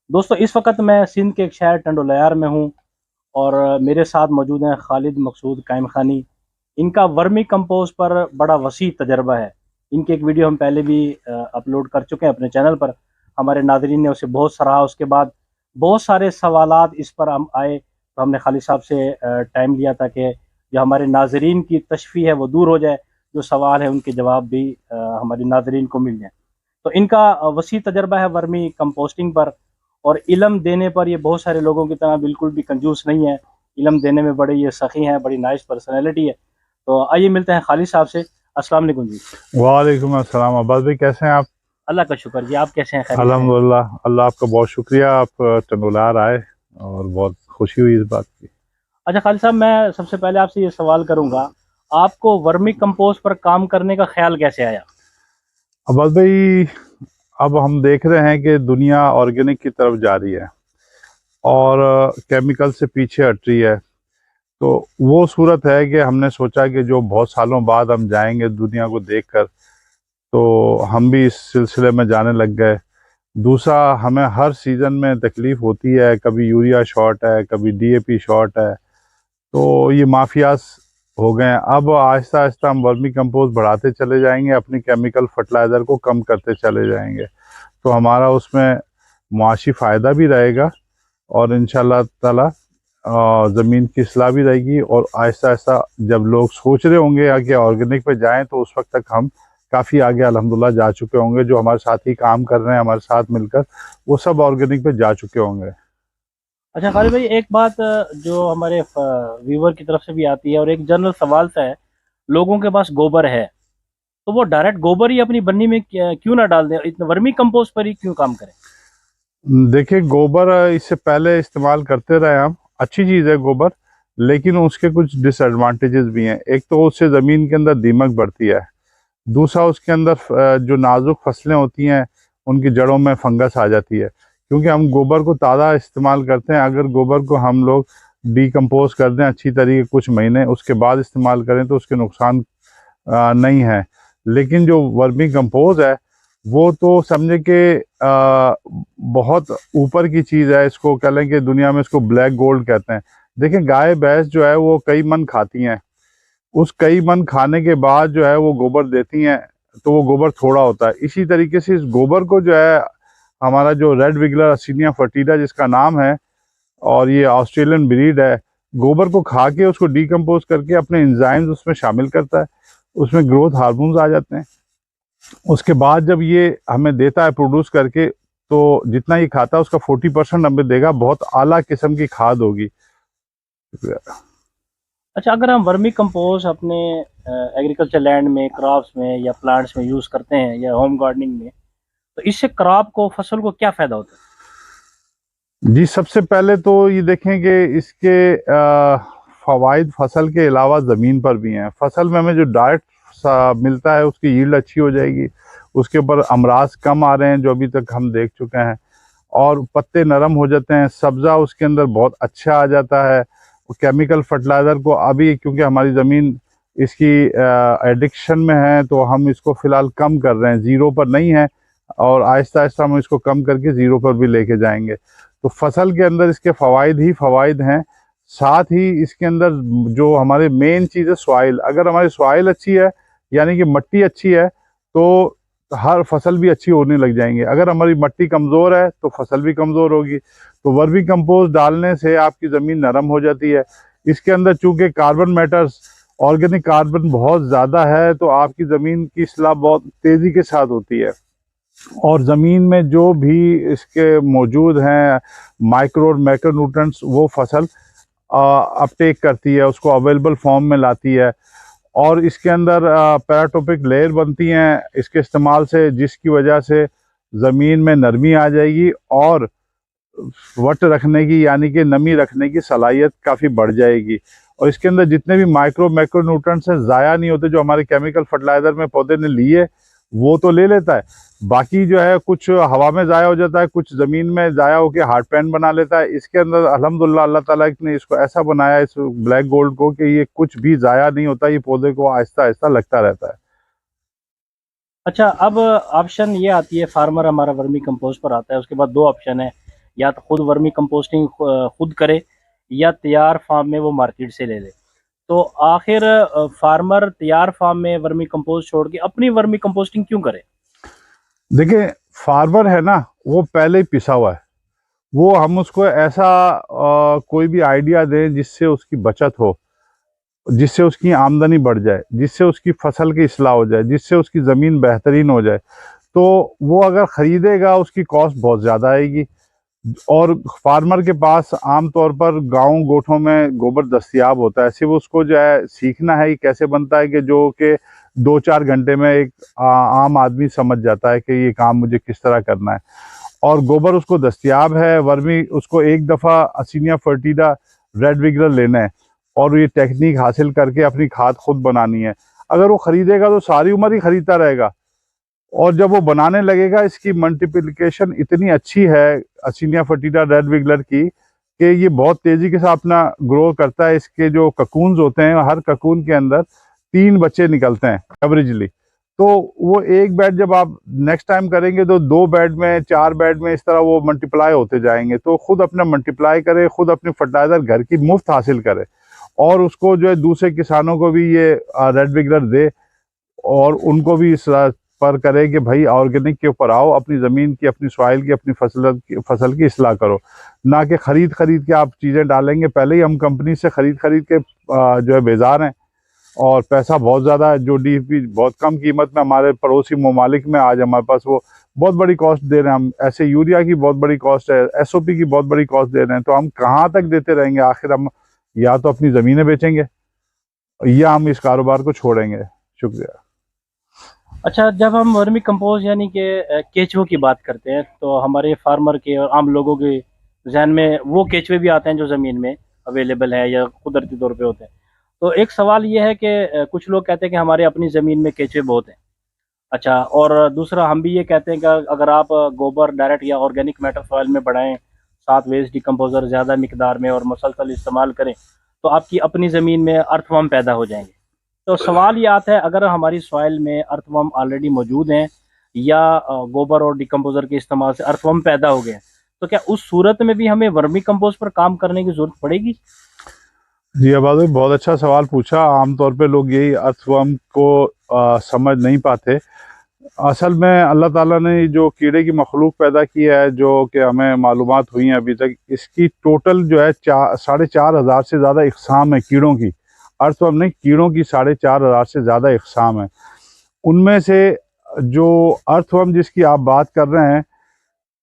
दोस्तों इस वक्त मैं सिंध के एक शहर टंडोलयार में हूँ और मेरे साथ मौजूद हैं खालिद मकसूद कायम खानी। इनका वर्मी कंपोस्ट पर बड़ा वसी तजर्बा है। इनकी एक वीडियो हम पहले भी अपलोड कर चुके हैं अपने चैनल पर। हमारे नाजरीन ने उसे बहुत सराहा। उसके बाद बहुत सारे सवालात इस पर हम आए तो हमने खालिद साहब से टाइम लिया था कि जो हमारे नाजरीन की तशफ़ी है वो दूर हो जाए, जो सवाल है उनके जवाब भी हमारे नाजरीन को मिल जाए। तो इनका वसी तजर्बा है वर्मी कंपोस्टिंग पर, और इल्म देने पर ये बहुत सारे लोगों की तरह बिल्कुल भी कंजूस नहीं है। इल्म देने में बड़े ये सखी हैं, बड़ी नाइस पर्सनैलिटी है। तो आइए मिलते हैं खालिद साहब से। अस्सलाम वालेकुम जी। वालेकुम अस्सलाम। अब्बास भाई कैसे हैं आप? अल्लाह का शुक्र जी, आप कैसे हैं? खैरियत से हैं? अल्हम्दुलिल्लाह। अल्लाह आपका बहुत शुक्रिया, आप टंडोलार आए और बहुत खुशी हुई इस बात की। अच्छा खालिद साहब, मैं सबसे पहले आपसे ये सवाल करूंगा, आपको वर्मी कंपोस्ट पर काम करने का ख्याल कैसे आया? अब्बास भाई, अब हम देख रहे हैं कि दुनिया ऑर्गेनिक की तरफ जा रही है और केमिकल से पीछे हट रही है। तो वो सूरत है कि हमने सोचा कि जो बहुत सालों बाद हम जाएंगे दुनिया को देखकर, तो हम भी इस सिलसिले में जाने लग गए। दूसरा, हमें हर सीज़न में तकलीफ़ होती है, कभी यूरिया शॉर्ट है, कभी डीएपी शॉर्ट है, तो ये माफियाज हो गए हैं। अब आहिस्ता आहिस्ता हम वर्मी कंपोस्ट बढ़ाते चले जाएंगे, अपनी केमिकल फर्टिलाइज़र को कम करते चले जाएंगे, तो हमारा उसमें मुआशी फ़ायदा भी रहेगा और इंशाल्लाह ताला ज़मीन की इस्लाह भी रहेगी। और आहिस्ता आहिस्ता जब लोग सोच रहे होंगे कि ऑर्गेनिक पे जाएं, तो उस वक्त तक हम काफ़ी आगे अल्हम्दुलिल्लाह जा चुके होंगे। जो हमारे साथी काम कर रहे हैं हमारे साथ मिलकर, वो सब ऑर्गेनिक पे जा चुके होंगे। अच्छा खालिद भाई, एक बात जो हमारे व्यूवर की तरफ से भी आती है और एक जनरल सवाल सा है, लोगों के पास गोबर है तो वो डायरेक्ट गोबर ही अपनी बन्नी में क्यों ना डाल दें, इतना वर्मी कंपोस्ट पर ही क्यों काम करें? देखिए, गोबर इससे पहले इस्तेमाल करते रहे हम, अच्छी चीज़ है गोबर, लेकिन उसके कुछ डिसएडवांटेजेस भी हैं। एक तो उससे ज़मीन के अंदर दीमक बढ़ती है। दूसरा, उसके अंदर जो नाजुक फसलें होती हैं उनकी जड़ों में फंगस आ जाती है, क्योंकि हम गोबर को ताज़ा इस्तेमाल करते हैं। अगर गोबर को हम लोग डिकम्पोज कर दें अच्छी तरीके कुछ महीने, उसके बाद इस्तेमाल करें, तो उसके नुकसान नहीं है। लेकिन जो वर्मी कंपोज है वो तो समझे कि बहुत ऊपर की चीज़ है। इसको कह लें कि दुनिया में इसको ब्लैक गोल्ड कहते हैं। देखें, गाय भैंस जो है वो कई मन खाती हैं, उस कई मन खाने के बाद जो है वो गोबर देती हैं, तो वो गोबर थोड़ा होता है। इसी तरीके से इस गोबर को जो है, हमारा जो रेड विगलर असिनिया फर्टिला जिसका नाम है, और ये ऑस्ट्रेलियन ब्रीड है, गोबर को खा के उसको डिकम्पोज करके अपने एंजाइम्स उसमें शामिल करता है, उसमें ग्रोथ हार्मोन्स आ जाते हैं। उसके बाद जब ये हमें देता है प्रोड्यूस करके, तो जितना ये खाता है उसका 40% हमें देगा। बहुत आला किस्म की खाद होगी। अच्छा, अगर हम वर्मी कंपोस्ट अपने एग्रीकल्चर लैंड में, क्रॉप्स में या प्लांट्स में यूज़ करते हैं या होम गार्डनिंग में, तो इससे क्रॉप को, फसल को क्या फ़ायदा होता जी, सबसे पहले तो ये देखें कि इसके फवाइद फसल के अलावा ज़मीन पर भी हैं। फसल में हमें जो डायरेक्ट मिलता है उसकी यील्ड अच्छी हो जाएगी, उसके ऊपर अमराज कम आ रहे हैं जो अभी तक हम देख चुके हैं, और पत्ते नरम हो जाते हैं, सब्ज़ा उसके अंदर बहुत अच्छा आ जाता है। केमिकल फर्टिलाइज़र को अभी, क्योंकि हमारी ज़मीन इसकी एडिक्शन में है, तो हम इसको फ़िलहाल कम कर रहे हैं, ज़ीरो पर नहीं है, और आहिस्ता आहिस्ता हम इसको कम करके ज़ीरो पर भी लेके जाएंगे। तो फसल के अंदर इसके फ़वाइद ही फ़वाइद हैं। साथ ही इसके अंदर जो हमारे मेन चीज़ है सॉइल, अगर हमारी सॉइल अच्छी है, यानी कि मिट्टी अच्छी है, तो हर फसल भी अच्छी होने लग जाएंगे। अगर हमारी मिट्टी कमज़ोर है तो फसल भी कमज़ोर होगी। तो वर्मी कंपोस्ट डालने से आपकी ज़मीन नरम हो जाती है। इसके अंदर चूंकि कार्बन मैटर्स, ऑर्गेनिक कार्बन बहुत ज़्यादा है, तो आपकी ज़मीन की इस्लाह बहुत तेज़ी के साथ होती है, और ज़मीन में जो भी इसके मौजूद हैं माइक्रो और मैक्रो न्यूट्रेंट्स, वो फसल अपटेक करती है, उसको अवेलेबल फॉर्म में लाती है। और इसके अंदर पैराटोपिक लेयर बनती हैं इसके इस्तेमाल से, जिसकी वजह से ज़मीन में नरमी आ जाएगी और वट रखने की, यानी कि नमी रखने की सलाहियत काफ़ी बढ़ जाएगी। और इसके अंदर जितने भी माइक्रो मैक्रो न्यूट्रेंट्स हैं ज़ाया नहीं होते। जो हमारे केमिकल फर्टिलाइज़र में पौधे ने लिए वो तो ले लेता है, बाकी जो है कुछ हवा में ज़ाया हो जाता है, कुछ ज़मीन में ज़ाया होकर हार्ड पैन बना लेता है। इसके अंदर अल्हम्दुलिल्लाह अल्लाह ताला ने इसको ऐसा बनाया, इस ब्लैक गोल्ड को, कि ये कुछ भी ज़ाया नहीं होता, ये पौधे को आहिस्ता आहिस्ता लगता रहता है। है? अच्छा, अब ऑप्शन ये आती है, फार्मर हमारा वर्मी कंपोस्ट पर आता है, उसके बाद दो ऑप्शन है, या तो खुद वर्मी कंपोस्टिंग खुद करे या तैयार फार्म में वो मार्केट से ले ले। तो आखिर फार्मर तैयार फार्म में वर्मी कंपोस्ट छोड़ के अपनी वर्मी कंपोस्टिंग क्यों करे? देखिए, फार्मर है ना, वो पहले ही पिसा हुआ है। वो हम उसको ऐसा कोई भी आइडिया दें जिससे उसकी बचत हो, जिससे उसकी आमदनी बढ़ जाए, जिससे उसकी फसल की इस्लाह हो जाए, जिससे उसकी ज़मीन बेहतरीन हो जाए, तो वो अगर ख़रीदेगा उसकी कॉस्ट बहुत ज़्यादा आएगी। और फार्मर के पास आम तौर पर गाँव गोठों में गोबर दस्तयाब होता है। सिर्फ उसको जो है सीखना है, ये कैसे बनता है, कि जो कि 2-4 घंटे में एक आम आदमी समझ जाता है कि ये काम मुझे किस तरह करना है। और गोबर उसको दस्तयाब है। वर्मी उसको एक दफ़ा असिनिया फर्टिडा रेड विगलर लेना है और ये टेक्निक हासिल करके अपनी खाद खुद बनानी है। अगर वो ख़रीदेगा तो सारी उम्र ही ख़रीदता रहेगा, और जब वो बनाने लगेगा इसकी मल्टीप्लिकेशन इतनी अच्छी है असिनिया फर्टिडा रेड विगलर की, कि ये बहुत तेज़ी के साथ अपना ग्रो करता है। इसके जो ककून्स होते हैं, हर ककून के अंदर 3 बच्चे निकलते हैं एवरेजली। तो वो एक बेड जब आप नेक्स्ट टाइम करेंगे तो 2 बेड में, 4 बेड में, इस तरह वो मल्टीप्लाई होते जाएंगे। तो खुद अपना मल्टीप्लाई करे, खुद अपनी फर्टिलाइज़र घर की मुफ्त हासिल करे, और उसको जो है दूसरे किसानों को भी ये रेड विगलर दे, और उनको भी इस पर करे कि भाई ऑर्गेनिक के ऊपर आओ, अपनी ज़मीन की, अपनी सॉइल की, अपनी फसल की इस्लाह करो, ना कि खरीद के आप चीज़ें डालेंगे। पहले ही हम कंपनी से खरीद के जो है बेजार हैं, और पैसा बहुत ज़्यादा है। जो डीएपी बहुत कम कीमत में हमारे पड़ोसी ममालिक में आज हमारे पास वो बहुत बड़ी कॉस्ट दे रहे हैं। हम ऐसे यूरिया की बहुत बड़ी कॉस्ट है, एसओपी की बहुत बड़ी कॉस्ट दे रहे हैं। तो हम कहाँ तक देते रहेंगे? आखिर हम या तो अपनी ज़मीनें बेचेंगे या हम इस कारोबार को छोड़ेंगे। शुक्रिया। अच्छा, जब हम वर्मी कंपोस्ट यानी कि केचुओं की बात करते हैं तो हमारे फार्मर के और आम लोगों के जहन में वो केचुए भी आते हैं जो ज़मीन में अवेलेबल है या कुदरती तौर पे होते हैं। तो एक सवाल ये है कि कुछ लोग कहते हैं कि हमारे अपनी ज़मीन में केचुए बहुत हैं। अच्छा, और दूसरा हम भी ये कहते हैं कि अगर आप गोबर डायरेक्ट या ऑर्गेनिक मैटर सॉइल में बढ़ाएं, साथ वेस्ट डिकम्पोजर ज़्यादा मिकदार में और मुसलसल इस्तेमाल करें, तो आपकी अपनी ज़मीन में अर्थवर्म पैदा हो जाएंगे। तो सवाल ये आता है, अगर हमारी सॉइल में अर्थवर्म ऑलरेडी मौजूद हैं या गोबर और डिकम्पोजर के इस्तेमाल से अर्थवर्म पैदा हो गए हैं, तो क्या उस सूरत में भी हमें वर्मी कंपोस्ट पर काम करने की ज़रूरत पड़ेगी? जी आबाद, बहुत अच्छा सवाल पूछा। आमतौर पे लोग यही अर्थवर्म को समझ नहीं पाते। असल में अल्लाह ताला ने जो कीड़े की मखलूक पैदा की है, जो कि हमें मालूमात हुई हैं अभी तक, इसकी टोटल जो है 4,500 से ज़्यादा इक़साम है कीड़ों की। अर्थवर्म नहीं, कीड़ों की 4,500 से ज़्यादा इक़साम है। उनमें से जो अर्थवर्म जिसकी आप बात कर रहे हैं,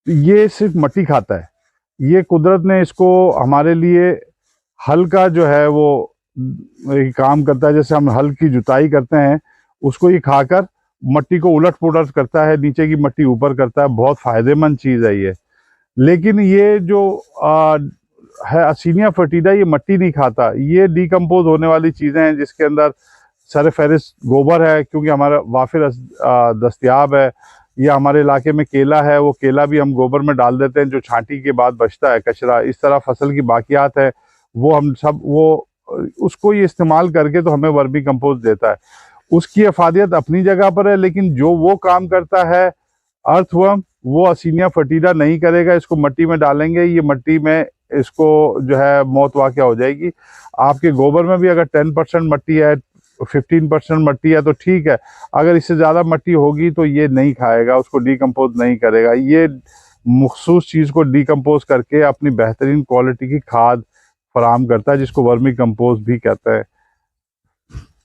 ये सिर्फ मट्टी खाता है। ये कुदरत ने इसको हमारे लिए हल का जो है वो काम करता है। जैसे हम हल की जुताई करते हैं, उसको ये खाकर मट्टी को उलट पुलट करता है, नीचे की मट्टी ऊपर करता है। बहुत फ़ायदेमंद चीज़ है ये। लेकिन ये जो है असिनिया फर्टिडा, ये मट्टी नहीं खाता। ये डिकम्पोज होने वाली चीज़ें हैं जिसके अंदर सरफहरिस्त गोबर है, क्योंकि हमारा वाफिर दस्तयाब है। या हमारे इलाके में केला है, वो केला भी हम गोबर में डाल देते हैं, जो छांटी के बाद बचता है कचरा। इस तरह फसल की बाकियात है, वो हम सब उसको ये इस्तेमाल करके तो हमें वर्मी कंपोस्ट देता है। उसकी अफादियत अपनी जगह पर है, लेकिन जो वो काम करता है अर्थवर्म, वो असिनिया फर्टिडा नहीं करेगा। इसको मट्टी में डालेंगे, ये मट्टी में इसको जो है मौत वाक़या हो जाएगी। आपके गोबर में भी अगर 10% मट्टी है, 15% मट्टी है तो ठीक है। अगर इससे ज़्यादा मट्टी होगी तो ये नहीं खाएगा, उसको डिकम्पोज नहीं करेगा। ये मखसूस चीज़ को डिकम्पोज करके अपनी बेहतरीन क्वालिटी की खाद फराहम करता है, जिसको वर्मी कंपोस्ट भी कहते हैं।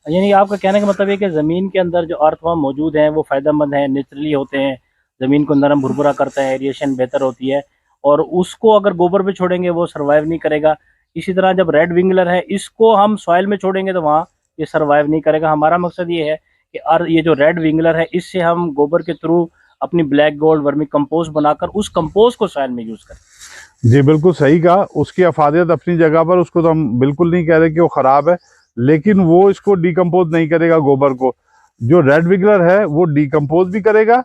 यानी आपका कहने का मतलब है कि ज़मीन के अंदर जो अर्थवर्म मौजूद हैं वो फ़ायदेमंद हैं, नेचुरली होते हैं, ज़मीन को नरम भुरभुरा करता है, एरिएशन बेहतर होती है, और उसको अगर गोबर पे छोड़ेंगे वो सर्वाइव नहीं करेगा। इसी तरह जब रेड विंगलर है, इसको हम सॉइल में छोड़ेंगे तो वहाँ ये सर्वाइव नहीं करेगा। हमारा मकसद ये है कि ये जो रेड विंगलर है, इससे हम गोबर के थ्रू अपनी ब्लैक गोल्ड वर्मी कंपोस्ट बनाकर उस कंपोस्ट को सॉइल में यूज़ करें। जी बिल्कुल सही कहा। उसकी अफादियत अपनी जगह पर, उसको तो हम बिल्कुल नहीं कह रहे कि वो ख़राब है, लेकिन वो इसको डिकम्पोज नहीं करेगा गोबर को। जो रेड विगलर है वो डिकम्पोज भी करेगा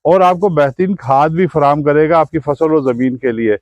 और आपको बेहतरीन खाद भी फराहम करेगा आपकी फसल और ज़मीन के लिए।